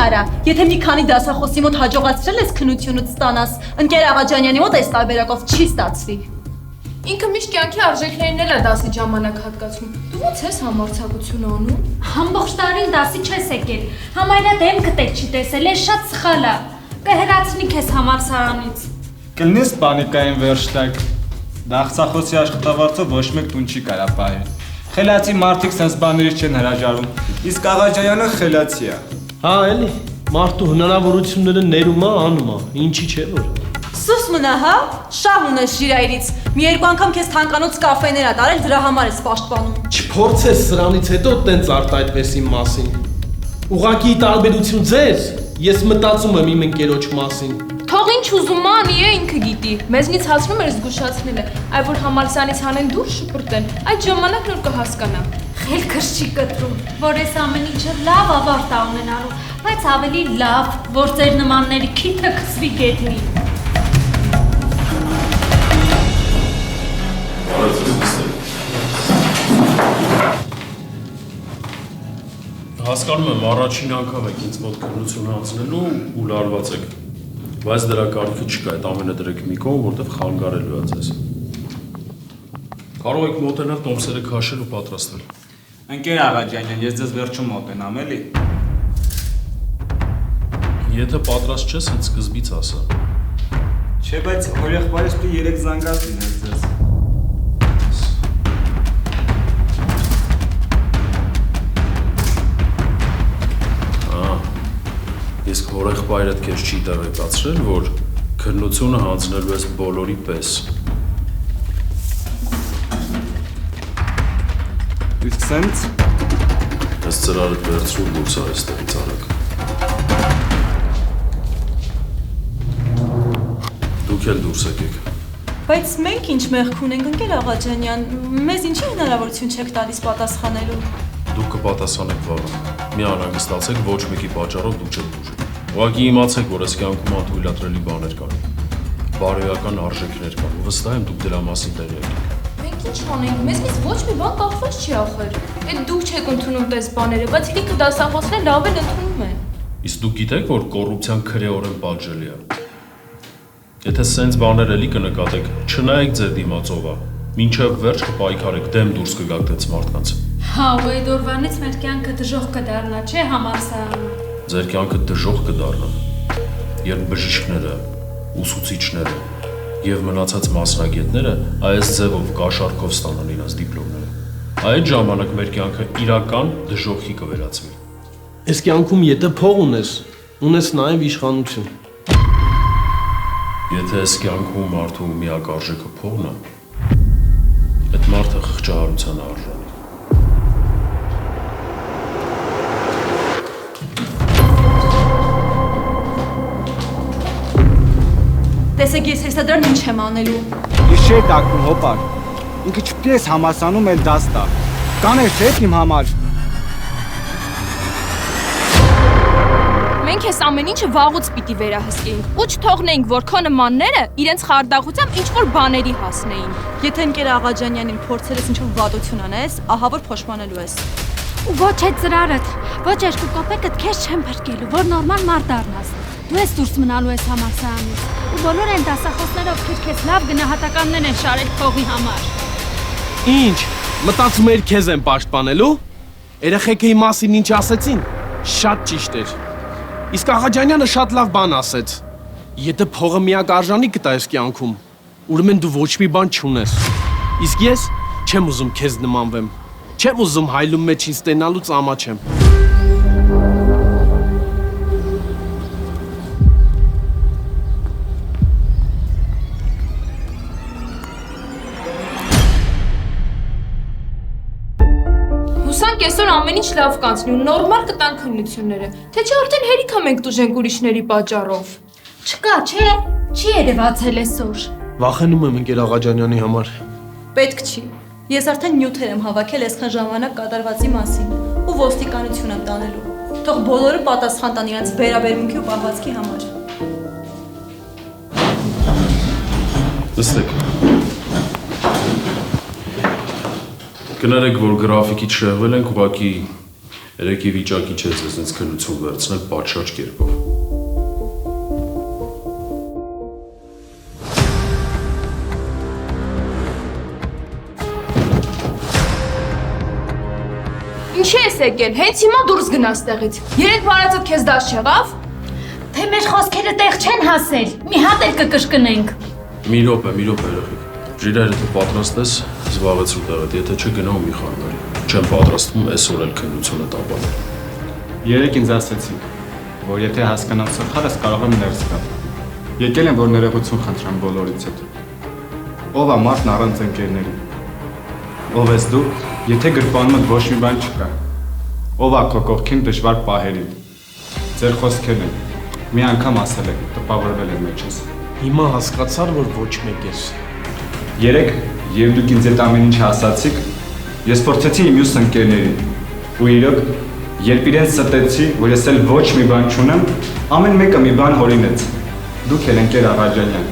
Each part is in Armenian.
արա, եթե մի քանի դասախոսի մոտ հաջողացրել ես քնությունդ ստանաս, ընկեր Աղաջանյանի մոտ այս տարբերակով չի ստացվի։ Ինքը միշտ կյանքի արժեքներին էլ է դասի ժամանակ հատկացնում։ Դու ո՞նց ես համարձակություն անում։ Ամբողջ տարին դասի չես եկել։ Համարյա դեմքդ չի տեսել, է շատ սխալ է։ Կհեռացնի քեզ համալսարանից։ Կլինես պանիկային վերջտակ։ Դասախոսի աշխատավարձով ոչ մեկ տուն չի կարա պահել։ Խելացի մարդիկ sense բաներից չեն հրաժարվում։ Իսկ Աղաջանյանը խելացի է։ Հա, էլի, մարդու հնարավորությունները ներում է, անում է, ինչի՞ չէ որ։ Սուս մնա, հա? Շահ ունես Ժիրայրից։ Մի երկու անգամ քեզ թանկանոց կաֆեներ ա տարել, դրա համար ես պաշտպանում։ Չփորձես սրանից հետո տենց արտահայտվես իմ մասին։ Ուղղակի տարբերություն ձեզ, ես մտածում եմ իմ ընկերոջ մասին։ Թող ինչ ուզում անի է ինքը գիտի։ Մեզնից հասնում էր զգուշացնել է, այ որ համալսարանից հանեն դուրս շպրտեն, այդ ժամանակ նոր կհասկանա։ Խելքս չի կտրում, որ այս ամեն ինչը լավ ավարտ է ունենալու, բայց ավելի լավ, որ ձեր նմանների քիթը քսվի գետնի։ Հասկանում եմ, առաջին անգամ եք ինձ մոտ քննություն հանձնելու ու լարված եք, բայց դրա կարիքը չկա, այդ ամենը դրեք մի կողմ, որտեղ խանգարելու է ձեզ։ Կարող եք մոտենալ տոմսերը քաշել ու պատրաստվել։ Ընկեր Աղաջանյան, ես ձեզ վերջում մոտենամ, էլի։ Եթե պատրաստ չես, հենց սկզբից ասա։ Չէ, բայց հորեղբայրս պիտի 3 զանգած լինես ձեզ։ Իսկ հորեղբայրդ քեզ չի տեղեկացրել, որ քննությունը հանձնելու ես բոլորի պես։ Իսկ սենց։ Ես ծրարդ վերցրու դուրս այստեղից արեք։ Դուք էլ դուրս եկեք։ Բայց մենք ինչ մեղք ունենք, ընկեր Աղաջանյան, մեզ ինչի հնարավորություն չեք տալիս պատասխանելու։ Դուք կպատասխանեք վաղը։ Մի անհանգստացեք, ոչ մեկի պատճառով դուք չեք դուժի։ Ուղղակի իմացեք, որ այս կյանքում անթույլատրելի բաներ կան։ Բարոյական արժեքներ կան, ու վստահ եմ դուք դրա մասին տեղյակ եք։ Մենք ինչ անենք, մեզնից ոչ մի բան կախված չի ախր։ Այդ դուք չեք ընդունում տես բաները, բայց լիքը դասախոսներ լավ էլ ընդունում են։ Իսկ դուք գիտեք, որ կոռուպցիան քրեորեն պատժելի է։ Եթե սենց բաներ էլի կնկատեք, չնայեք ձեր դիմացով, մինչև վերջ կպայքարեք, դեմ դուրս կգաք դեց մարդկանց։ Հա, ու այդ օրվանից մեր կյանքը դժոխ կդառնա, չէ՞ համալսարանը։ Ձեր կյանքը դժոխ կդառնա, երբ բժիշկները, ուսուցիչները եւ մնացած մասնագետները այս ձևով կաշառքով ստանան իրենց դիպլոմները։ Այդ ժամանակ մեր կյանքը իրական դժոխի կվերածվի։ Այս կյանքում եթե փող ունես նաև իշխանություն։ Եթե այս կյանքում մարդու միակ արժեքը փողն է, այդ մարդը խղճահարության արժանի։ Տեսեք, ես հեսա դրան ինչ եմ անելու։ Ես չէի տակնում, հոպար։ Ինքը չպիտի ես համասանում էլ դաս տա։ Կաներ չէ իմ համար։ Մենք այս ամեն ինչը վաղուց պիտի վերահսկեինք ու չթողնեինք, որ քո նմանները իրենց խարդախությամբ ինչ-որ բաների հասնեին։ Եթե ընկեր Աղաջանյանին փորձել ես ինչ-որ վատություն անես, ահա որ փոշմանելու ես։ Ու ոչ այդ ծրարդ, ոչ երկու կոպեկդ քեզ չեն փրկելու, որ նորմալ մարդ դառնաս։ Դու ես դուրս մնալու ես համալսարանից, ու բոլոր այն դասախոսները, ովքեր քեզ լավ գնահատականներ են շարել փողի համար։ Ինչ, մտածում էիր քեզ են պաշտպանելու։ Երեխեքի մասին ինչ ասեցին, շատ ճիշտ էր։ Իսկ Աղաջանյանը շատ լավ բան ասեց։ Եթե փողը միակ արժանիքը տա այս կյանքում, ուրեմն դու ոչ մի բան չունես։ Իսկ ես չեմ ուզում քեզ նմանվեմ։ Չեմ ուզում հայլում մեջ ինձ տենալուց ամաչեմ։ Հուսանք այսօր ամեն ինչ լավ կանցնի ու նորմալ կտան քննությունները, թե չէ արդեն հերիք է մենք տուժենք ուրիշների պատճառով։ Չկա, չէ, չի երևացել այսօր։ Վախենում եմ ընկեր Աղաջանյանի համար։ Պետք չի։ Ես արդեն նյութեր եմ հավաքել այսքան ժամանակ կատարվածի մասին ու ոստիկանություն եմ տանելու։ Թող բոլորը պատասխան տան իրենց վերաբերմունքի ու պահվածքի համար։ Նստեք։ Կներեք, որ գրաֆիկից շեղվել ենք, ուղղակի Երեկի վիճակի չէ ձեզնից քննություն վերցնել պատշաճ կերպով։ Ինչի ես եկել, հենց հիմա դուրս գնաս տեղից։ Երեք վարածդ քեզ դաշ չեղավ։ Թե մեր խոսքերը տեղ չեն հասել։ Մի հատ էլ կկշկնենք։ Մի րոպե, երեխեք։ Ժիրայրը դու պատրաստ ես, զբաղեցրու տեղդ, եթե չէ գնա ու մի խառնարի։ Չեմ պատրաստվում այսօր էլ քննությունը տապալել։ Երեք ինձ ասեցիք, որ եթե հասկանամ սխալս կարող եմ ներս գալ։ Եկել եմ, որ ներողություն խնդրեմ բոլորից հետ։ Ով է մարդն առանց ընկերների։ Ով ես դու, եթե գրպանում ոչ մի բան չկա։ Ով է քո կողքին դժվար պահերին։ Ձեր խոսքերն են։ Մի անգամ ասել եք, տպավորվել եմ մեջս։ Հիմա հասկացար, որ ոչ մեկ ես։ Երեք, եւ դուք ինձ այդ ամեն ինչ ասացիք, ես փորձեցի իմ մյուս ընկերներին։ Ու իրոք, երբ իրենց ստեցի, որ ես էլ ոչ մի բան չունեմ, ամեն մեկը մի բան հորինեց։ Դուք ել ընկեր Աղաջանյան,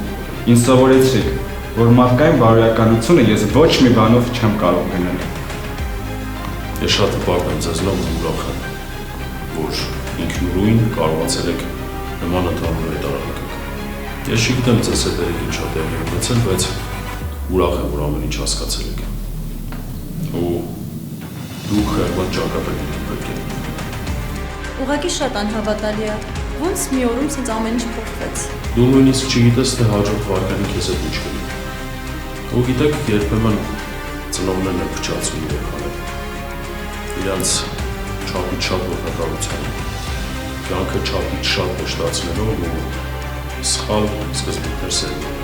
ինձ սովորեցրիք, որ մարդկային բարոյականությունը ես ոչ մի բանով չեմ կարող գնել։ Ես շատ հպարտ եմ ձեզնով ու ուրախ եմ, որ ինքնուրույն կարողացել եք նման ընդհանուր հայտարարել։ Ես չգիտեմ ձեզ հետ ինչ է տեղի ունեցել, բայց ուրախ եմ, որ ամեն ինչ հասկացել եք։ Ու դուք խեղված ճակատագիրը պետք է։ Ուղղակի շատ անհավատալի է։ Ոնց մի օրում սենց ամեն ինչ փոխվեց։ Դու նույնիսկ չգիտես, թե հաջորդ վարկանի քեզ հետ ինչ կլինի։ Ու գիտեք, երբեմն ծնողներն են փչացում երեխաներին։ Իրանց չափից շատ ողնակալության, կյանքը չափից շատ վշտացնելով ու սխալ սկզբունքներ սերում։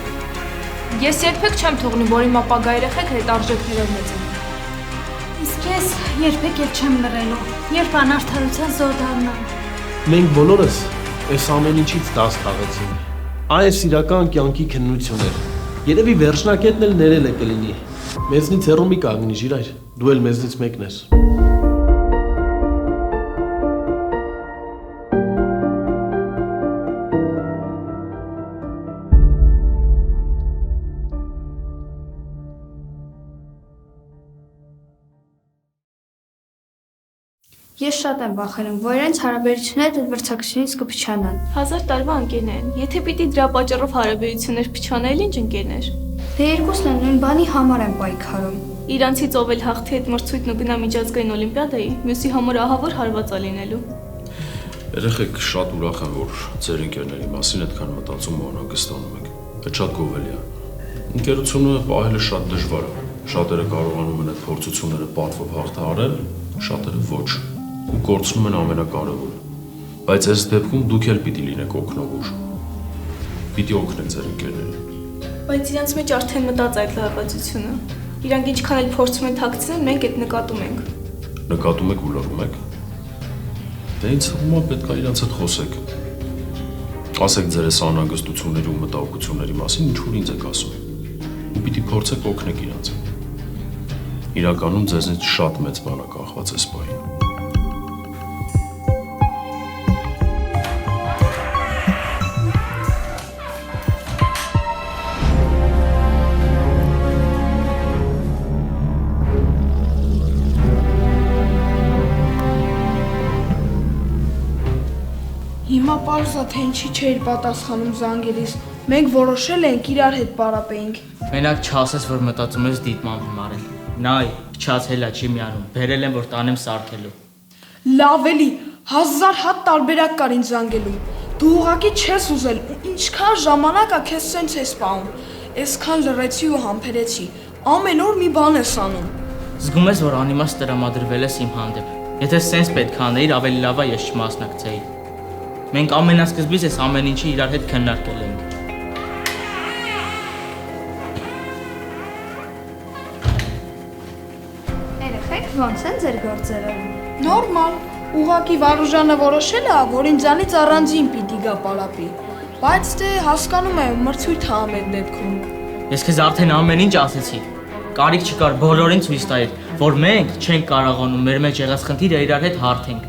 Ես երբեք չեմ թողնի, որ իմ ապագա երեխեք հետ արժեքներով մեծանան։ Իսկ ես երբեք էլ չեմ լռելու, երբ անարդարության զոհ դառնամ։ Մենք բոլորս այս ամեն ինչից դաս քաղեցինք։ Այս իրական կյանքի քննություն էր։ Երևի վերջնակետն էլ ներել է կլինի։ Մեզնից հեռու մի կանգնի, Ժիրայր, դու էլ մեզնից մեկն ես։ Ես շատ եմ վախենում, որ իրենց հարաբերությունները վրցակցությունից կփչանան։ 1000 տարվա ընկերներ են։ Եթե պիտի դրա պատճառով հարաբերություններ փչանայել, ինչ ընկերներ։ Դե երկուսն են նույն բանի համար են պայքարում։ Իրանցից ով էլ հաղթի այդ մրցույթն ու գնա միջազգային օլիմպիադայի, մյուսի համար ահավոր հարված է լինելու։ Երեխեք շատ ուրախ եմ, որ ձեր ընկերների մասին այդքան մտածում ու անհանգստանում եք։ Այդ շատ գովելի է։ Ընկերությունը պահելը շատ դժվար է։ Շատերը կարողանում են այդ փորձությունները պատվով հաղթահարել, շատերը ոչ։ Ու կորցնում են ամենակարևորը։ Բայց այս դեպքում դուք էլ պիտի լինեք օգնող ուժ։ Պիտի օգնեք ձեր ընկերներին։ Բայց իրանց մեջ արդեն մտած այդ լավացությունը։ Իրանք ինչքան էլ փորձում են թաքցնել, մենք այդ նկատում ենք։ Նկատում եք ու լռում եք։ Դե ինձ թվում է պետք է իրանց հետ խոսեք։ Ասեք ձեր այս անհանգստությունների ու մտահոգությունների մասին, ինչ որ ինձ եք ասում։ Ու պիտի փորձեք օգնել իրանց։ Իրականում ձեզնից շատ մեծ բան է կախված այս պահին։ Հիմա պարզ է, թե ինչի չէր պատասխանում զանգելիս։ Մենք որոշել ենք իրար հետ պարապեինք։ Մենակ չասես, որ մտածում ես դիտմամբ եմ արել։ Նայ, փչացել է, չի միանում։ Բերել եմ, որ տանեմ սարքելու։ Լավ էլի, 1000 հատ տարբերակ կար ինձ զանգելու։ Դու ուղղակի չես ուզել, ու ինչքան ժամանակ է քեզ սենց ես պահում։ Այսքան լռեցի ու համբերեցի։ Ամեն օր մի բան ես անում։ Զգում ես, որ անիմաստ տրամադրվել ես իմ հանդեպ։ Եթե սենց պետք է անեիր, ավելի լավ է ես չմասնակցեի։ Մենք ամենասկզբից այս ամեն ինչի իրար հետ քննարկել ենք։ Երեխեք, ոնց են ձեր գործերը։ Նորմալ։ Ուղղակի Վարուժանը որոշել է, որ ինձանից առանձին պիտի գա պարապի։ Բայց դե հասկանում եմ, մրցույթ է ամեն դեպքում։ Ես քեզ արդեն ամեն ինչ ասեցի։ Կարիք չկար բոլորին ցույց տալ, որ մենք չենք կարողանում մեր մեջ եղած խնդիրը իրար հետ հարթենք։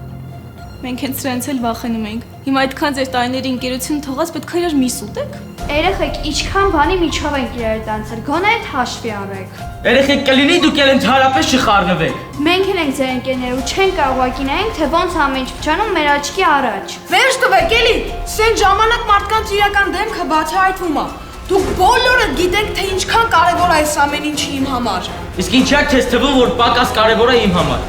Մենք հենց սրանից էլ վախենում ենք։ Հիմա այդքան ձեր տարիների ընկերությունը թողած պետք է իրար միս ուտեք։ Երեխեք, ինչքան բանի միջով ենք իրար տանցել, գոնե այդ հաշվի առեք։ Երեխեք կլինի դուք ել ընդհանրապես չխառնվեք։ Մենք էլ ենք ձեր ընկերները ու չենք կարող ակինայինք, թե ոնց ամեն ինչ փչանում մեր աչքի առաջ։ Վերջ տվեք, էլի, սեն ժամանակ մարդկանց իրական դեմքը բացահայտվում է։ Դուք բոլորը գիտեք, թե ինչքան կարևոր է այս ամեն ինչը իմ համար։ Իսկ ինչա քեզ թվում, որ պակաս կարևոր է իմ համար։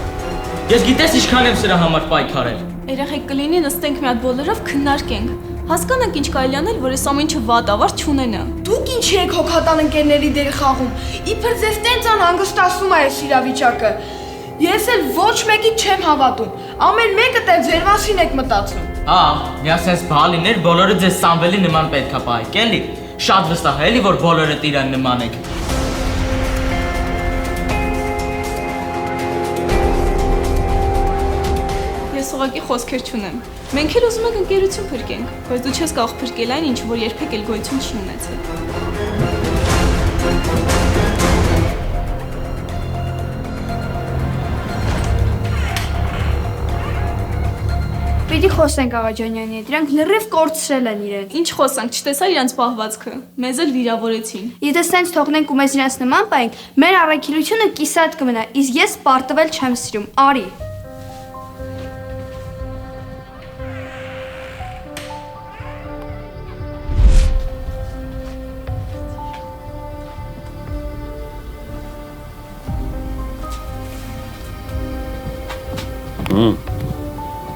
Ես գիտես ինչքան եմ սրա համար պայքարել։ Երեխեք կլինի նստենք մի հատ բոլորով քննարկենք։ Հասկանանք ինչ կարելի անել, որ այս ամեն ինչը վատ ավար չունենա։ Դուք ինչի եք հոգատան ընկերների դեր խաղում։ Իբր ձեզ տենց անհանգստացնում է այս իրավիճակը։ Ես էլ ոչ մեկի չեմ հավատում։ Ամեն մեկը դեռ ձեր մասին եք մտածում։ Հա, միասենց բալիներ բոլորը ձեզ Սամվելի նման պետքա պահեք, էլի։ Շատ վստահ է, էլի, որ բոլորը տիրան նման եք։ Ես ուղղակի խոսքեր չունեմ։ Մենք էլ ուզում ենք ընկերություն փրկենք, բայց դու չես կարող փրկել այն, ինչ որ երբեք էլ գոյություն չի ունեցել։ Պիտի խոսենք Աղաջանյանի հետ, դրանք լրիվ կորցրել են իրեն։ Ինչ խոսանք, չտեսա իրանց պահվածքը։ Մեզ էլ վիրավորեցին։ Եթե սենց թողնենք ու մեզ իրանց նման պայենք, մեր առաքելությունը կիսատ կմնա, իսկ ես պարտվել չեմ սիրում, արի։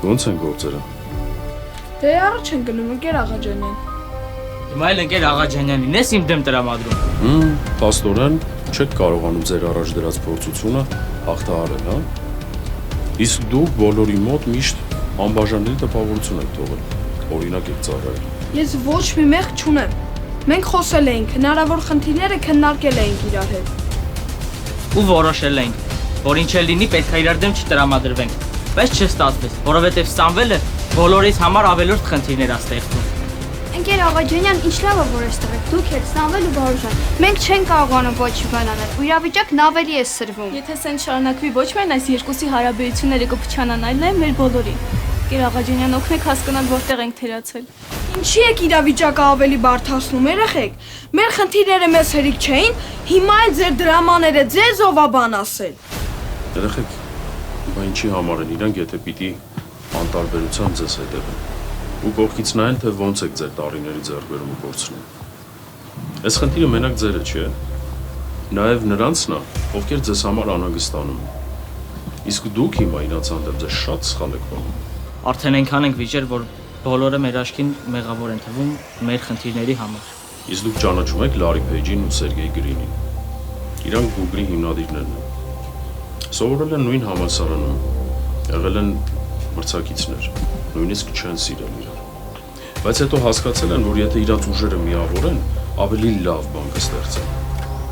Ոնց են գործերը։ Դե առաջ են գնում ընկեր Աղաջանյան։ Հիմա էլ ընկեր Աղաջանյանին ես իմ դեմ տրամադրում։ Պաստորեն չեք կարողանում ձեր առաջ դրած փորձությունը հաղթահարել, հա։ Իսկ դուք բոլորի մոտ միշտ անբաժանելի տպավորություն եք թողել։ Օրինակ եք ծառայել։ Ես ոչ մի մեղ չունեմ։ Մենք խոսել էինք, հնարավոր խնդիրները քննարկել էինք իրար հետ։ Ու որոշել ենք, որ ինչ էլ լինի պետք է իրար դեմ չտրամադրվենք։ Բայց չստացվեց, որովհետև Սամվելը բոլորիս համար ավելորդ խնդիրներ է ստեղծում։ Ընկեր Աղաջանյան, ինչ լավ է, որ այստեղ եք, դուք եք Սամվել ու Վարուժան։ Մենք չենք կարողանում ոչ մի բան անել, ու իրավիճակն ավելի է սրվում։ Եթե սեն շարունակվի ոչ միայն այս երկուսի հարաբերությունները կփչանան, այլ նաև մեր բոլորի։ Ընկեր Աղաջանյան, օգնեք հասկանալ որտեղ ենք թերացել։ Ինչի եք իրավիճակը ավելի բարդացնում, երեխեք։ Մեր խնդիրները մեզ հերիք չէին, հիմա էլ ձեր դրամաները ձեզ ով է բան ասել։ Երեխեք, բա ինչի համար են իրանք, եթե պիտի անտարբերությամբ ձեզ հետևեն։ Ու կողքից նայեն, թե ոնց եք ձեր տարիների ձեռքբերումը կորցնում։ Այս խնդիրը մենակ ձերը չէ, նաև նրանցն է, ովքեր ձեզ համար անհանգստանում են։ Իսկ դուք հիմա իրանց հանդեպ ձեզ շատ սխալ եք պահում։ Արդեն այնքան ենք վիճել, որ բոլորը մեր աչքին մեղավոր են թվում մեր խնդիրների համար։ Իսկ դուք ճանաչում եք Լարի Փեյջին ու Սերգեյ Գրինին։ Իրանք Google-ի հիմնադիրներն են։ Սովորել են նույն համալսարանում, եղել են մրցակիցներ, նույնիսկ չեն սիրել իրար։ Բայց հետո հասկացել են, որ եթե իրանց ուժերը միավորեն, ավելի լավ բան կստեղծեն։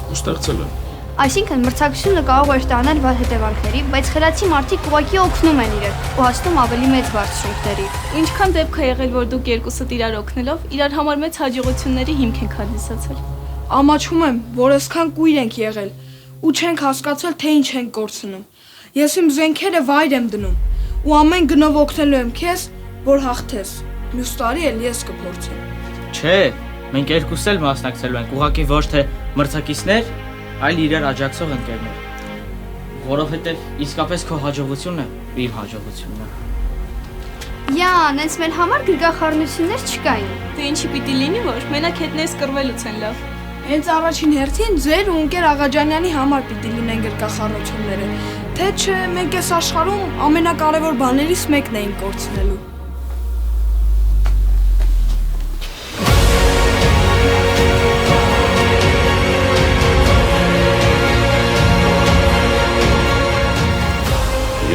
Ու ստեղծել են։ Այսինքն մրցակցությունը կարող է ստանալ վատ հետևանքների, բայց խելացի մարդիկ ուղղակի օգնում են իրեն ու հասնում ավելի մեծ բարձրությունների։ Ինչքան դեպք է եղել, որ դուք երկուսդ իրար օգնելով, իրար համար մեծ հաջողությունների հիմք եք հանդիսացել։ Ամաչում եմ, որ այսքան կույր ենք եղել ու չենք հասկացել, թե ինչ ենք կորցնում։ Ես իմ զենքերը վայր եմ դնում ու ամեն գնով օգնելու եմ քեզ, որ հաղթես։ Մյուս տարի էլ ես կփորձեմ։ Չէ, մենք երկուսս էլ մասնակցելու ենք, ուղղակի ոչ թե մրցակիցներ, այլ իրար աջակցող ընկերներ, որովհետև իսկապես քո հաջողությունը իմ հաջողությունն է։ Յան, հենց մեր համար գրգախառնություններ չկային։ Դե ինչի պիտի լինի, որ մենակ հետներս կռվելուց են լավ։ Հենց առաջին հերթին ձեր ու ընկեր Աղաջանյանի համար պիտի լինեն գրկախառնությունները, թե չէ մենք այս աշխարհում ամենակարևոր բաներից մեկն էինք կորցնելու։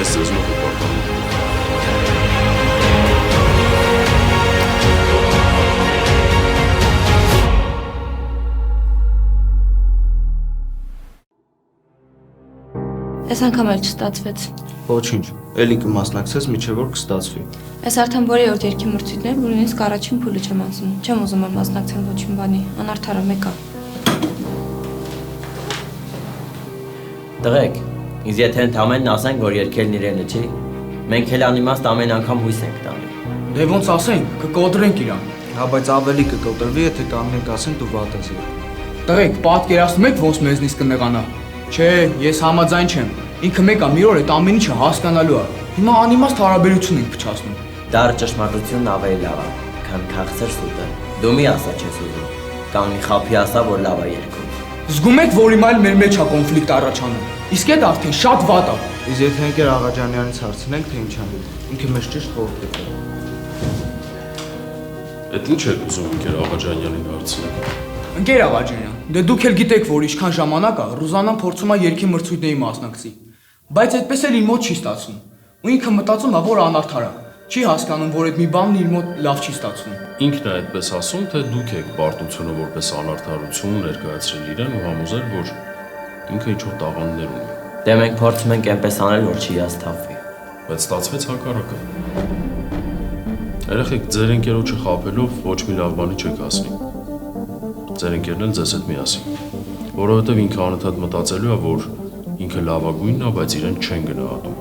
Ես ձեզ մոտ պարտանում։ Այս անգամ էլ չստացվեց։ Ոչինչ, էլի կմասնակցես, միջև որ կստացվի։ Այս արդեն որևէ երկի մրցույթներ, որ նույնիսկ առաջին փուլը չեմ անցնում։ Չեմ ուզում որ մասնակցեմ ոչ մի բանի, անարդարը մեկա։ Տղեկ, ինձ եթե ընդամենն ասենք, որ երկելն իրենը չի, Մենք էլ անիմաստ ամեն անգամ հույս ենք տալու։ Դե ոնց ասենք, կկոտրենք իրան։ Հա, բայց ավելի կկոտրվի, եթե կանգնենք ասեն դու վատ ես եղել։ Տղեկ, պատկերացնում եք ոնց մեզնից կնեղանա։ Չէ, ես համաձայն չեմ։ Ինքը մեկ է մի օր այդ ամեն ինչը հասկանալու է։ Հիմա անիմաստ հարաբերություն ենք փչացնում։ Դառը ճշմարտությունն ավելի լավ է, քան քաղցր սուտը։ Դու մի ասա չես ուզում։ Կանգնի խափի ասա, որ լավ է երգում։ Զգում եք, որ հիմա էլ մեր մեջ է կոնֆլիկտ առաջանում։ Իսկ այդ արդեն շատ վատ է։ Իսկ եթե ընկեր Աղաջանյանից հարցնենք, թե ինչ անի, ինքը մեզ ճիշտ խորհուրդ կտա։ Այդ ինչ եք ուզում ընկեր Աղաջանյանին հարցնել։ Ընկեր Աղաջանյան, դե դուք էլ գիտեք, որ ինչքան ժամանակ է, Ռուզանան փորձում է երգի մրցույթների մասնակցի։ Բայց այդպես էլ իր մոտ չի ստացվում։ Ու ինքը մտածում է, որ անարդար է։ Չի հասկանում, որ այդ մի բանն իր մոտ լավ չի ստացվում։ Ինքն է այդպես ասում, թե դուք եք պարտությունը որպես անարդարություն ներկայացրել իրեն ու համոզել, որ ինքը ինչ-որ տաղանդներ ունի։ Դե մենք փորձում ենք այնպես անել, որ չի հիասթափվի։ Բայց ստացվեց հակառակը։ Երեխեք, ձեր ընկերոջը խաբելով ոչ մի լավ բանի չեք ասնի։ Ձեր ընկերն էլ ձեզ հետ միասին։ Որովհետև ինքը անընդհատ մտածելու է, որ ինքը լավագույնն է, բայց իրեն չեն գնահատում։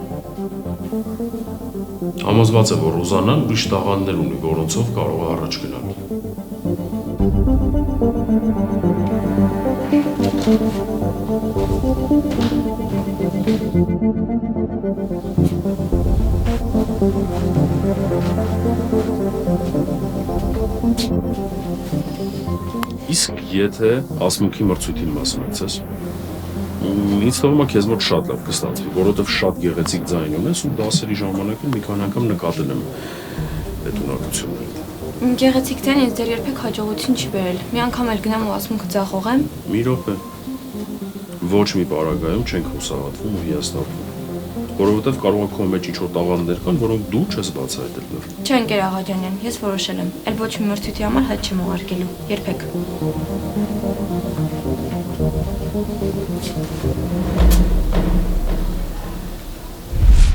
Համոզված է, որ Ռուզանան ուրիշ տաղանդներ ունի, որոնցով կարող է առաջ գնալ։ Իսկ եթե ասմունքի մրցույթին մասնակցես, ինձ թվում է քեզ մոտ շատ լավ կստացվի, որովհետև շատ գեղեցիկ ձայն ունես ու դասերի ժամանակ մի քանի անգամ նկատել եմ այդ ունակությունները։ Գեղեցիկ ձայն ինձ դեռ երբեք հաջողություն չի բերել։ Մի անգամ էլ գնամ ու ասմունքը ձախողեմ։ Մի րոպե։ Ոչ մի պարագայում չենք հուսահատվում ու հիասթափվում, որովհետև կարող է քո մեջ ինչ-որ տաղանդներ կան, որոնք դու չես բացահայտել դեռ։ Չէ, ընկեր Աղաջանյան, ես որոշել եմ։ Էլ ոչ մի մրցույթի համար հետ չեմ ուղարկելու։ Երբեք։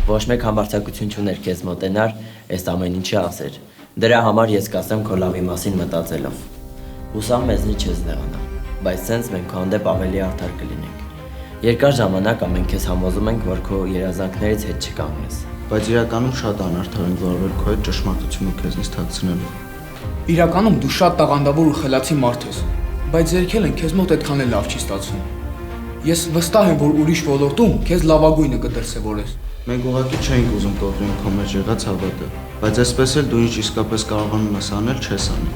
Ոչ մեկ համարձակություն չուներ քեզ մոտենար, այս ամեն ինչի ասեր։ Դրա համար ես կասեմ քո լավի մասին մտածելով։ Հուսամ մեզնից չես նեղանա, բայց սենց մենք քո հանդեպ ավելի արդար կլինենք։ Երկար ժամանակ մենք քեզ համոզում ենք, որ քո երազանքներից հետ չկանգնես։ Բայց իրականում շատ անարդար ենք վարվել քո այդ ճշմարտությունը քեզնից թաքցնելու։ Իրականում դու շատ տաղանդավոր ու խելացի մարդ ես, բայց երգել են քեզ մոտ այդքան էլ լավ չի ստացվում։ Ես վստահ եմ, որ ուրիշ ոլորտում քեզ լավագույնը կդրսևորես։ Մենք ուղղակի չենք ուզում կոտրենք քո մեջ եղած հավատը, բայց այսպես էլ դու ինչ իսկապես կարողանում ես անել, չես անի։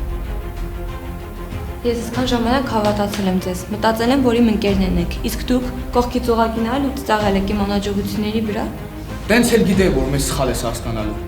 Ես այսքան ժամանակ հավատացել եմ ձեզ, մտածել եմ, որ իմ ընկերներն եք, իսկ դուք կողքից ուղղակի նայել ու ծիծաղել եք իմ անհաջողությունների վրա։ Տենց էլ գիտեի, որ մեզ սխալ ես հասկանալու,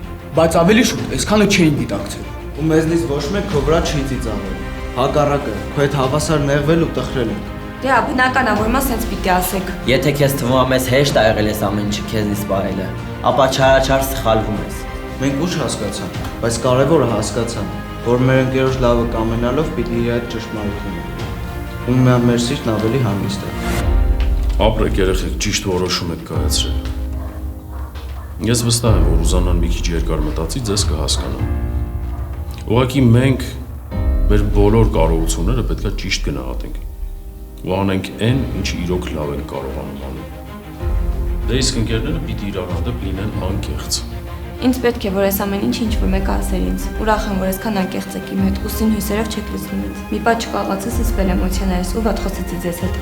բայց ավելի շուտ այսքանը չէին դիտակցել։ Ու մեզնից ոչ մեկ քո վրա չի ծիծաղել։ Հակառակը, քո հետ հավասար նեղվել ու տխրել ենք։ Դե, բնական է, որ մա սենց պիտի ասեք։ Եթե քեզ թվում է մեզ հեշտ ա եղել ես ամեն ինչը քեզնից պահելը, ապա չարաչար սխալվում ես։ Մենք ուշ հասկացանք, բայց կարևորը հասկացանք, որ մեր ընկերոջ լավը կամենալով պիտի իր այդ ճշմարտությունը։ Ու մեր սիրտն ավելի հանգիստ է։ Ապրեք երեխեք, ճիշտ որոշում եք կայացրել։ Ես վստահ եմ, որ Ռուզանան մի քիչ երկար մտածի, ձեզ կհասկանա։ Ուղղակի մենք մեր բոլոր կարողությունները պետք է ճիշտ գնահատենք ու անենք այն, ինչը իրոք լավ ենք կարողանում անել։ Դե իսկ ընկերները պիտի իրար հանդեպ լինեն անկեղծ։ Ինձ պետք է, որ այս ամեն ինչը ինչ-որ մեկը ասեր ինձ։ Ուրախ եմ, որ այսքան անկեղծ եք իմ հետ, ու սին հույսերով չեք լսնում ինձ։ Մի պահ չկարողացա զսպել էմոցիաներս ու վատ խոսեցի ձեզ հետ։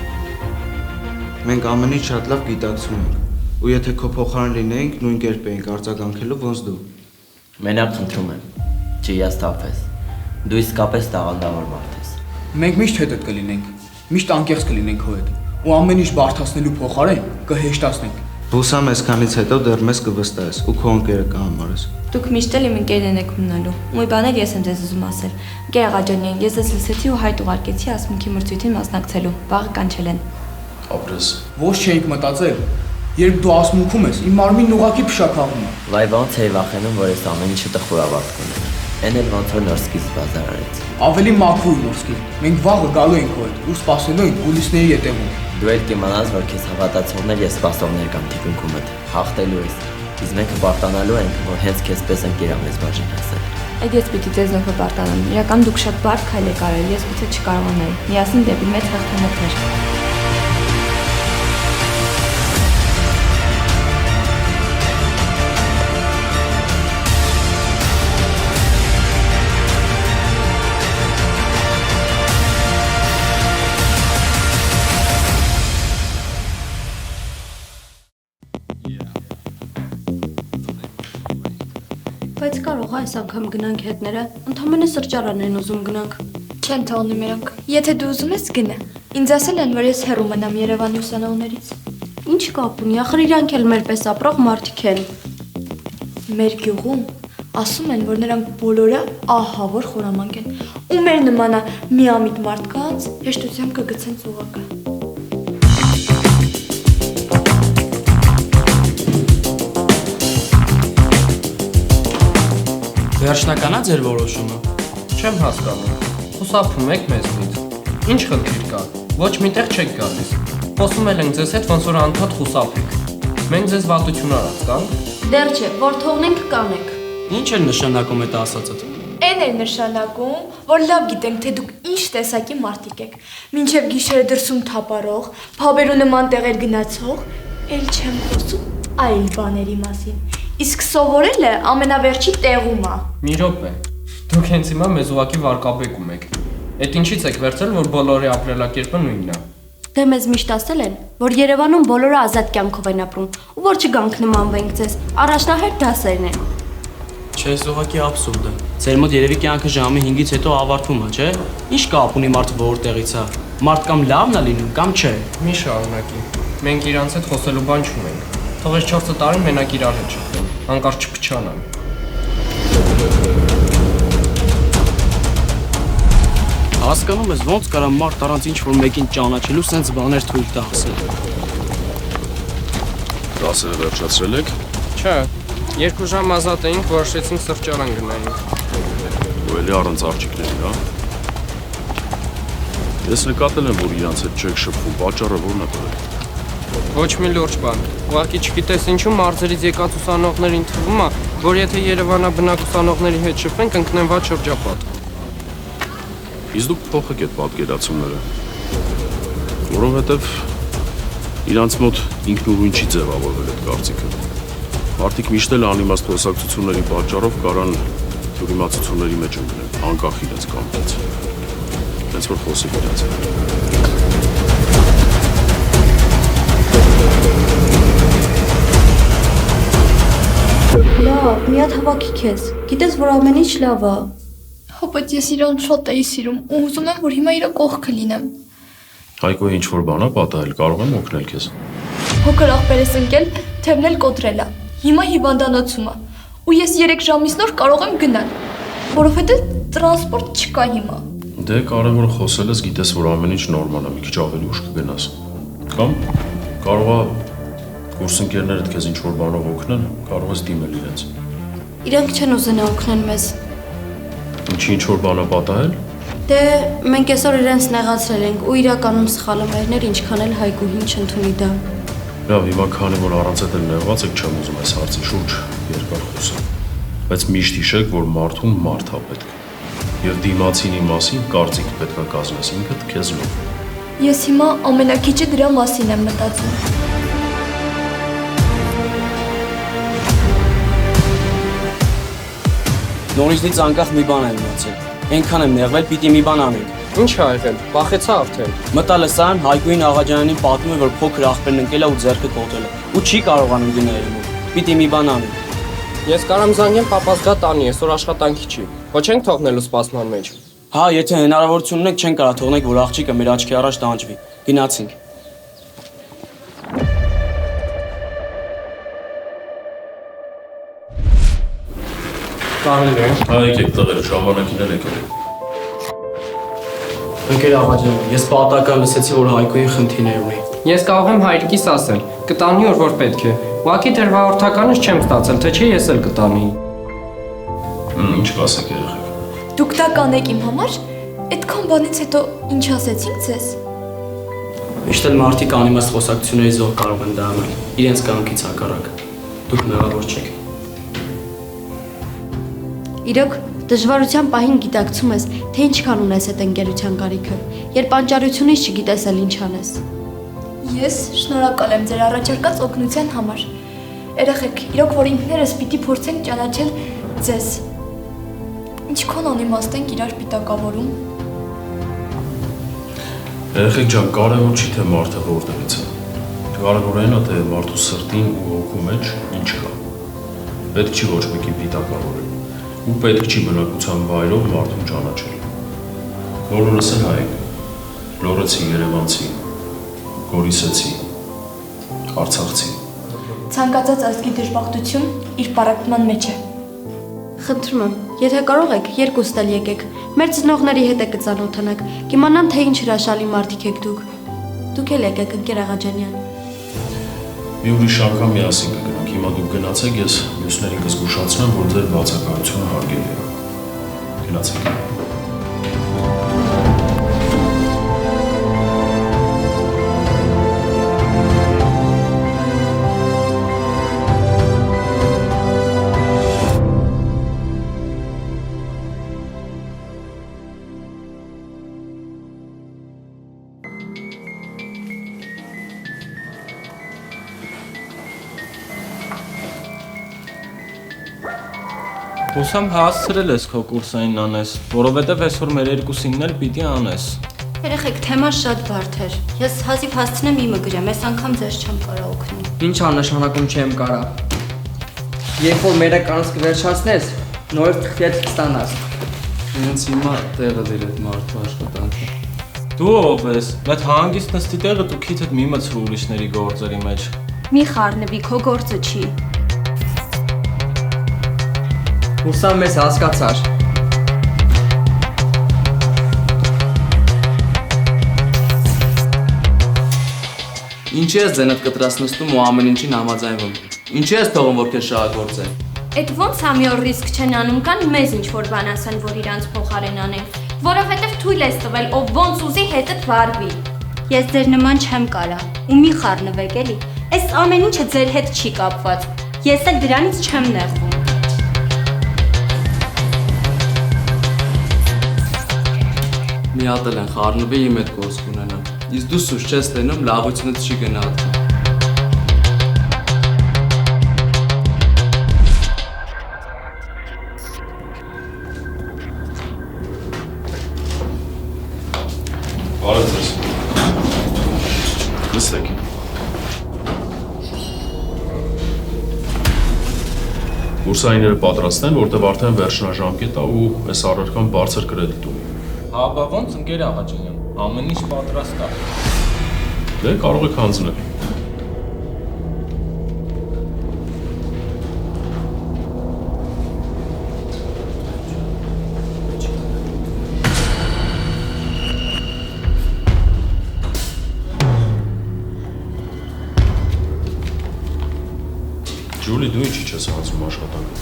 Մենք ամեն ինչ շատ լավ գիտակցում ենք, ու եթե քո փոխարեն լինեինք, նույն կերպ էինք արձագանքելու ոնց դու։ Մենակ խնդրում եմ, չհիասթափվես։ Դու իսկապես տաղանդավոր մարդ ես։ Մենք միշտ հետդ կլինենք, միշտ անկեղծ կլինենք քո հետ, ու ամեն ինչ բարդացնելու փոխարեն կհեշտացնենք։ Հուսամ այսքանից հետո դեռ մեզ կվստահես ու քո ընկերը կհամարես։ Դուք միշտ էլ իմ ընկերներն եք մնալու։ Ու մի բան էլ ես եմ ձեզ ուզում ասել։ Ընկեր Աղաջանյան, ես ձեզ լսեցի ու հայտ ուղարկեցի ասմունքի մրցույթին մասնակցելու։ Վաղը կանչել են։ Ապրես։ Ոչ չէինք մտածել։ Երբ դու ասմունքում ես, իմ մարմինն ուղղակի փշակաղում է։ Վայ ոնց էի վախենում, որ այս ամեն ինչը տխուրավարտ կունենա։ Էն էլ ոնց որ նոր սկիզբ բազարարեց։ Ավելի մաքուր նոր սկիզբ։ Մենք վաղը գալու ենք քո հետ ու սպասելու ենք կուլիսների ետևում։ Դու էլ կիմանաս, որ քեզ հավատացողներ եւ սպասողներ կան թիկունքումդ, հաղթելու ես։ Իսկ մենք պարտանալու ենք, որ հենց քեզպես ընկեր ամես բաժին հասել։ Այդ ես պիտի ձեզ նոր պարտանամ։ Իրական դուք շատ բարդ քայլ եք արել, ես գուցե չկարողանայի։ Միասին դեպի մեծ հաղթանակներ։ Բայց կարող է այս անգամ գնանք հետները, ընդհանրապես սրճարան են ուզում գնանք։ Չեն թողնի մերանք։ Եթե դու ուզում ես գնա։ Ինձ ասել են, որ ես հեռու մնամ Երևանի ուսանողներից։ Ինչ կապ ունի, ախր իրանք էլ մեր պես ապրող մարդիկ են։ Մեր գյուղում ասում են, որ նրանք բոլորը ահավոր խորամանկ են։ Ու մեր նմանա միամիտ մարդկանց հեշտությամբ կգցեն ծուղակը։ Վերջնականա ձեր որոշումը։ Չեմ հասկանում։ Խուսափում եք մեզնից։ Ինչ խնդիր կա։ Ոչ միտեղ չեք գալիս։ Խոսում ենք ձեզ հետ ոնց որ անդադ խուսափեք։ Մենք ձեզ վատություն արած կանք։ Դեռ չէ, որ թողնենք կանենք։ Ինչ է նշանակում այդ ասածդ։ Էն է նշանակում, որ լավ գիտենք, թե դուք ինչ տեսակի մարդիկ եք։ Մինչև գիշերը դրսում թափարող, փաբերու նման տեղեր գնացող, էլ չեմ խոսում այլ բաների մասին։ Իսկ սովորելը ամենավերջի տեղում է։ Մի րոպե։ Դուք հենց հիմա մեզ ուղակի վարկաբեկում եք։ Էդ ինչից եք վերցել, որ բոլորի ապրելակերպը նույնն է։ Դե մեզ միշտ ասել են, որ Երևանում բոլորը ազատ կյանքով են ապրում, ու որ չգանք նմանվենք ձեզ, առաջնահերթ դասերն են։ Չէ, ուղղակի աբսուրդ է։ Ձեր մոտ երևի կյանքը ժամի 5-ից հետո ավարտվում է, չէ։ Ինչ կապ ունի մարդը որտեղից է։ Մարդ կամ լավն է լինում, կամ չէ։ Մի շարունակի։ Մենք իրանց հետ խոսելու բան չունենք։ Թող այս 4 տարին մենակ իրար հետ չխոսեն, հանկարծ չփչանան։ Հասկանում ես ոնց կարա մարդ առանց ինչ-որ մեկին ճանաչելու սենց բաներ թույլ տա ասել։ Դասերը վերջացրել եք։ Չէ, 2 ժամ ազատ էինք, որոշեցինք սրճարան գնայինք։ Ու էլի առանց աղջիկների, հա։ Ես նկատել եմ, որ իրանց հետ չեք շփվում, պատճառը ո՞րն է դրել։ Ոչ մի լուրջ բան։ Ուղղակի չգիտես ինչու մարզերից եկած ուսանողներին թվում է, որ եթե Երևանաբնակ ուսանողների հետ շփվեն, կընկնեն վատ շրջապատ։ Իսկ դուք փոխեք այդ պատկերացումները, որովհետև իրանց մոտ ինքնուրույն չի ձևավորվել այդ կարծիքը։ Մարդիկ միշտ էլ անիմաստ խոսակցությունների պատճառով կարան յուրիմացությունների մեջ ընկնել, անկախ իրենց կամքից։ Հենց որ խոսեք իրենց հետ։ Լավ, մի հատ հավաքի քեզ։ Գիտես, որ ամեն ինչ լավ է։ Հա, բայց ես իրան շատ էի սիրում ու ուզում եմ, որ հիմա իր կողքը լինեմ։ Հայկոյի ինչ-որ բան է պատահել, կարող եմ օգնել քեզ։ Փոքր աղբեր ես ընկել, թևն էլ կոտրել է։ Հիմա հիվանդանոցում է։ Ու ես 3 ժամից նոր կարող եմ գնալ, որովհետև տրանսպորտ չկա հիմա։ Դե կարևորը խոսել ես, գիտես, որ ամեն ինչ նորմալ է, մի քիչ ավելի ուշ կգնաս։ Կամ կարող է կուրսընկերներդ քեզ ինչ-որ բանով օգնեն, կարող ես դիմել իրենց։ Իրանք չեն ուզենա օգնել մեզ։ Ինչի ինչ-որ բան է պատահել։ Դե մենք այսօր իրենց նեղացրել ենք ու իրականում սխալը մերն էր, ինչքան էլ Հայկուհին չընդունի դա։ Լավ, հիմա քանի որ առանց էլ նեղված եք, չեմ ուզում այս հարցի շուրջ երկար խոսել։ Բայց միշտ հիշեք, որ մարդուն մարդ է պետք։ Եվ դիմացինի մասին կարծիք պետք է կազմես ինքդ քեզնով։ Ես հիմա ամենակիչը դրա մասին եմ մտածում։ Նորից անկախ մի բան եմ մտածել։ Այնքան եմ նեղվել, պիտի մի բան անենք։ Ինչ ա եղել։ Վախեցա արդեն։ Մտա լսարան Հայկուին Աղաջանյանին պատմում է, որ փոքր աղբերն ընկել է ու ձեռքը կոտրել է։ Ու չի կարողանում գնալ իրեն։ Պիտի մի բան անենք։ Ես կարամ զանգեմ papas գա տանի, այսօր աշխատանքի չի։ Ոչ ենք թողնելու սպասման մեջ։ Հա, եթե հնարավորություն ունեք, չեն կարա թողնեք, որ աղջիկը մեր աչքի առաջ տանջվի։ Գնացինք։ Կարելի է։ Հա, եկեք տղեր, ժամանակին էլ եկեք։ Ընկեր Աղաջյան, ես պատահական լսեցի, որ Հայկուին խնդիրներ ունի։ Ես կարող եմ հայրիկիս ասել, կտանի օր որ պետք է։ Ուղղակի դեռ հաղորդականից չեմ ստացել, թե չէ ես էլ կտանի։ Ինչ կասեք երեխեք։ Դուք դա կանեք իմ համար։ Այդքան բանից հետո ինչ ասեցիք ձեզ։ Միշտ էլ մարդիկ անիմաստ խոսակցությունների զոհ կարող են դառնալ, իրենց կամքից հակառակ։ Դուք մեղավոր չեք։ Իրոք, դժվարության պահին գիտակցում ես, թե ինչքան ունես այդ ընկերության կարիքը, երբ անճարությունից չգիտես էլ ինչ անես։ Ես շնորհակալ եմ ձեր առաջարկած օգնության համար։ Երեխեք, իրոք որ ինքներս պիտի փորձենք ճանաչել ձեզ։ Ինչքան անիմաստ ենք իրար պիտակավորում։ Երեխեք ջան, կարևոր չի թե մարդը որտեղից է։ Կարևորը այն է, թե մարդու սրտին ու հոգու մեջ ինչ կա։ Պետք չի ոչ մեկին պիտակավորել։ ու պետք չի բնակության վայրով մարդուն ճանաչել։ Բոլորս էլ հայ ենք, լոռեցի, երևանցի, գորիսեցի, արցախցի։ Ցանկացած ազգի դժբախտություն իր պարապման մեջ է։ Խնդրում եմ, եթե կարող եք, երկուստ էլ եկեք։ Մեր ծնողների հետ եք ծանոթանաք, կիմանան թե ինչ հրաշալի մարդիկ եք դուք։ Դուք էլ եկեք, ընկեր Աղաջանյան։ Մի ուրիշ անգամ միասին կգնանք, հիմա դուք գնացեք, ես մյուսներին կզգուշացնեմ, որ ձեր բացակայությունը հարգելի է։ Գնացեք։ Հուսամ հասցրել ես քո կուրսային անես, որովհետև այսօր մեր երկուսինն էլ պիտի անես։ Երեխեք, թեման շատ բարդ էր։ Ես հազիվ հասցնեմ իմը գրեմ, այս անգամ ձեզ չեմ կարող օգնել։ Ինչ աննշանակում չեմ կարա։ Երբ որ մերը կանց կվերջացնես, նոր թղթեր կստանաս։ Ինձ հիմա տեղը դիր այդ մարդու աշխատանքը։ Դու ով ես, այդ հանգիստ նստի տեղը դու քիթդ մի մցրու ուրիշների գործերի մեջ։ Մի խառնվի, քո գործը չի։ Հուսամ մեզ հասկացար։ Ինչի ես ձենդ կտրած նստում ու ամեն ինչին համաձայնվում։ Ինչի ես թողում, որ քեզ շահագործեն։ Այդ ոնց ամի օր ռիսկ չեն անում կան մեզ ինչ որ բան ասեն, որ իրանց փոխարեն անեն, որովհետև թույլ ես տվել, ով ոնց ուզի հետդ վարվի։ Ես ձեր նման չեմ կարա, ու մի խառնվեք էլի։ Այս ամեն ինչը ձեր հետ չի կապված։ Ես էլ դրանից չեմ նեղվում։ Մի հատ էլ են խառնվի իմ հետ գործ կունենամ։ Իսկ դու սուս չես տենում, լավությունդ չի գնահատվում։ Բարև ձեզ։ Նստեք։ Կուրսայինները պատրաստ են, որտեղ արդեն վերջնաժամկետ է ու այս առարկան բարձր կրեդիտ ունի։ Հա, բա ոնց ընկեր Աղաջանյան, ամեն ինչ պատրաստ է։ Դե կարող եք հանձնել։ Ջուլի, դու ինչի չես հանձնում աշխատանքը։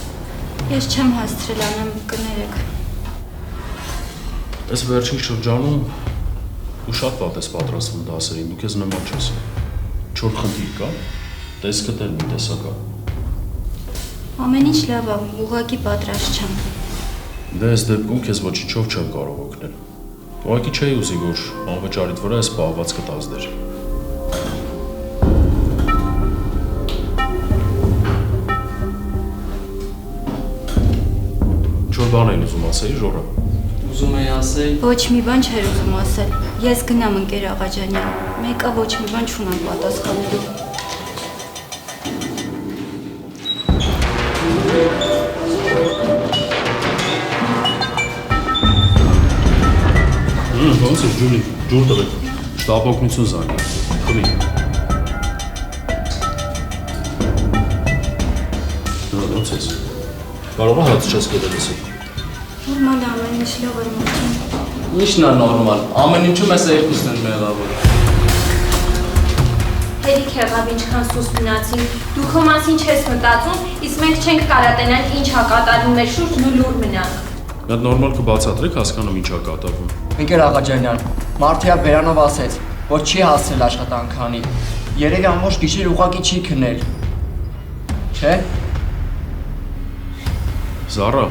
Ես չեմ հասցրել անեմ, կներեք։ Այս վերջին շրջանում ու շատ վատ ես պատրաստվում դասերին, դու քեզ նման չես։ Չոր խնդիր կա, տեսքդ էլ մի տեսակա։ Ամեն ինչ լավ է, ուղղակի պատրաստ չեմ։ Դե այս դեպքում քեզ ոչինչով չեմ կարող օգնել։ Ուղղակի չէի ուզի, որ անվճարիդ վրա այս պահվածքը տազդեր։ Ինչ-որ բան էին ուզում ասեի, Ժորա։ Ուզում էի ասեի։ Ոչ մի բան չէր ուզում ասել։ Ես գնամ ընկեր Աղաջանյան։ Մեկը ոչ մի բան չունեմ պատասխանելու։ Ոնց է, Ջուլի, ջուր տվեք, շտապօգնություն զանգի, խմի։ Ոնց ես, կարող է հաց չես կետել եսի։ Նորմալ է ամեն ինչ լավ էր մոքին։ Ինչն է նորմալ, ամեն ինչում ես երկուսն են մեղավոր։ Հերիք եղավ ինչքան սուս մնացին, դու քո մասին չես մտածում, իսկ մենք չենք կարա տենանք ինչ ա կատարվում մեր շուրջն ու լուր մնանք։ Այդ նորմալ կբացատրեք, հասկանում ինչ ա կատարվում։ Ընկեր Աղաջանյան, Մարդիա Բերանով ասեց, որ չի հասցրել աշխատանք անի։ Երևի ամբողջ գիշեր ուղղակի չի քնել։ Չէ՞։ Զարա,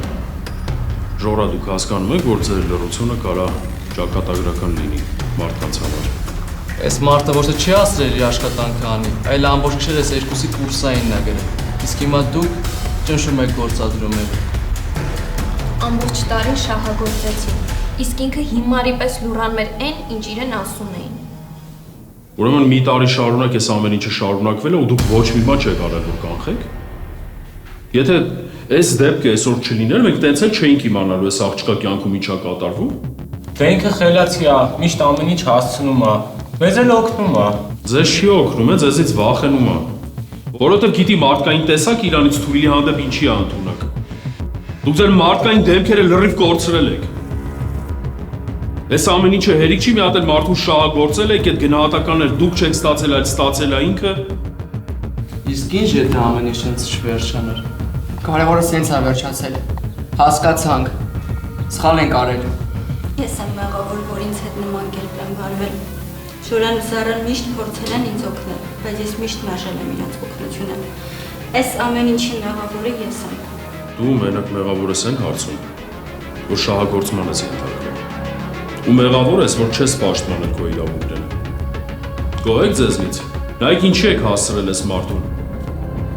Ժորա, դուք հասկանում եք, որ ձեր լռությունը կարա ճակատագրական լինի մարդկանց համար։ Այս մարդը ոչ թե չի հասցրել իր աշխատանքը անի, այլ ամբողջ գիշեր այս երկուսի կուրսային նա գրել։ Իսկ հիմա դուք ճնշում եք գործադրումները։ Ամբողջ տարին շահագործեցին, իսկ ինքը հիմարի պես լուրան մեր այն, ինչ իրեն ասում էին։ Ուրեմն մի տարի շարունակ այս ամեն ինչը շարունակվել է ու դուք ոչ մի բան չեք արել, որ կանխեք։ Եթե Այս դեպքը այսօր չլիներ, մենք տենց էլ չէինք իմանալու այս աղջկա կյանքում ինչա կատարվում։ Դե ինքը խելացի է, միշտ ամեն ինչ հասցնում է, մեզ էլ օգնում է։ Ձեզ չի օգնում է, ձեզից վախենում է։ Որովհետև գիտի մարդկային տեսակ իրանից Թույլի հանդեպ ինչի է ընդունակ։ Դուք ձեր մարդկային դեմքերը լրիվ կորցրել եք։ Այս ամեն ինչը հերիք չի մի հատ էլ մարդու շահագործել եք, այդ գնահատականներ դուք չեք ստացել, այլ ստացել է ինքը։ Իսկ ինչ եթե ամեն ինչ ինձ չվերջանար։ Կարևորը սենց է վերջացել։ Հասկացանք։ Սխալ ենք արել։ Ես եմ մեղավոր, որ ինձ հետ նման կերպ եմ վարվել։ Շուրան ու Զարան միշտ փորձել են ինձ օգնել, բայց ես միշտ մերժել եմ իրենց օգնությունը։ Այս ամեն ինչի մեղավորը ես եմ։ Դու մենակ մեղավոր ես այն հարցում, որ շահագործման ես ենթարկվել։ Ու մեղավոր ես, որ չես պաշտպանել քո իրավունքները։ Գոհեք ձեզնից։ Նայեք ինչի եք հասցրել այս մարդուն։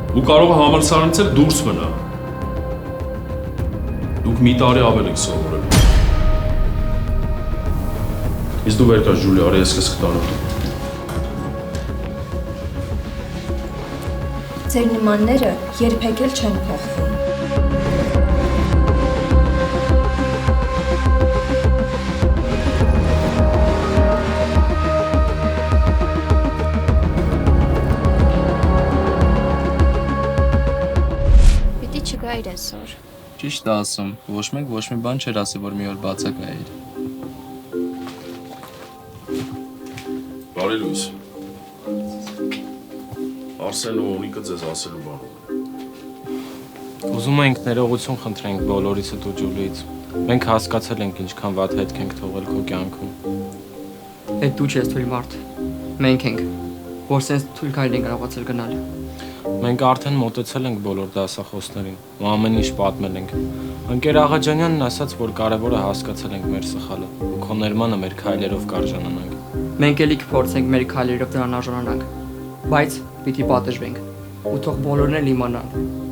Ու կարող է համալսարանից էլ դուրս մնա։ Դուք մի տարի ավել եք սովորել։ Իսկ դու վեր կար Ջուլի, արի ես քեզ կտանեմ։ Ձեր նմանները երբեք էլ չեն փոխվում։ Պիտի չգայր այսօր։ Ճիշտ է ասում, ոչ մեկ ոչ մի բան չէր ասի, որ մի օր բացակայիր։ Բարի լույս։ Արսենը ու Օնիկը ձեզ ասելու բան ունեն։ Ուզում ենք ներողություն խնդրենք բոլորիցդ ու Ջուլիից։ Մենք հասկացել ենք ինչքան վատ հետք ենք թողել քո կյանքում։ Այդ դու չես թույլ մարդ։ Մենք ենք, որ սենց թույլ քայլ ենք կարողացել գնալ։ Մենք արդեն մոտեցել ենք բոլոր դասախոսներին ու ամեն ինչ պատմել ենք։ Ընկեր Աղաջանյանն ասաց, որ կարևորը հասկացել ենք մեր սխալը ու քո ներմանը մեր քայլերով կարժանանանք։ Մենք էլի կփորձենք մեր քայլերով դրան արժանանանք, բայց պիտի պատժվենք ու թող բոլորն էլ իմանան,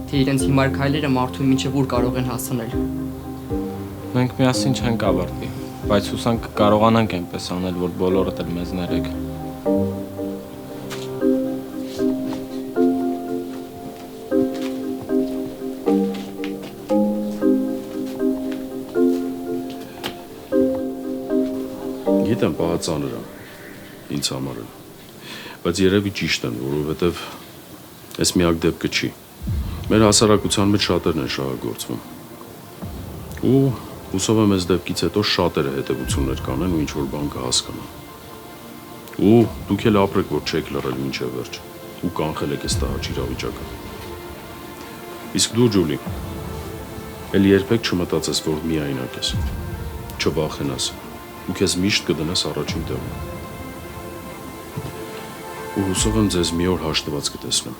թե իրենց հիմար քայլերը մարդու մինչև ուր կարող են հասնել։ Մենք միասին չենք ավարտվի, բայց հուսանք կարողանանք այնպես անել, որ բոլորդ էլ մեզ ներեք։ Գիտեմ, պահա ծանր է, ինձ համար էլ, բայց երևի ճիշտ են, որովհետև այս միակ դեպքը չի։ Մեր հասարակության մեջ շատերն են շահագործվում։ Ու հուսով եմ այս դեպքից հետո շատերը հետևություններ կանեն ու ինչ-որ բան կհասկանան։ Ու դուք էլ ապրեք, որ չեք լռել մինչև վերջ ու կանխել եք այս տհաճ իրավիճակը։ Իսկ դու, Ջուլի, էլ երբեք չմտածես, որ միայնակ ես, չվախենաս ու քեզ միշտ կդնես առաջին տեղում։ Ու հուսով եմ ձեզ մի օր հաշտված կտեսնեմ։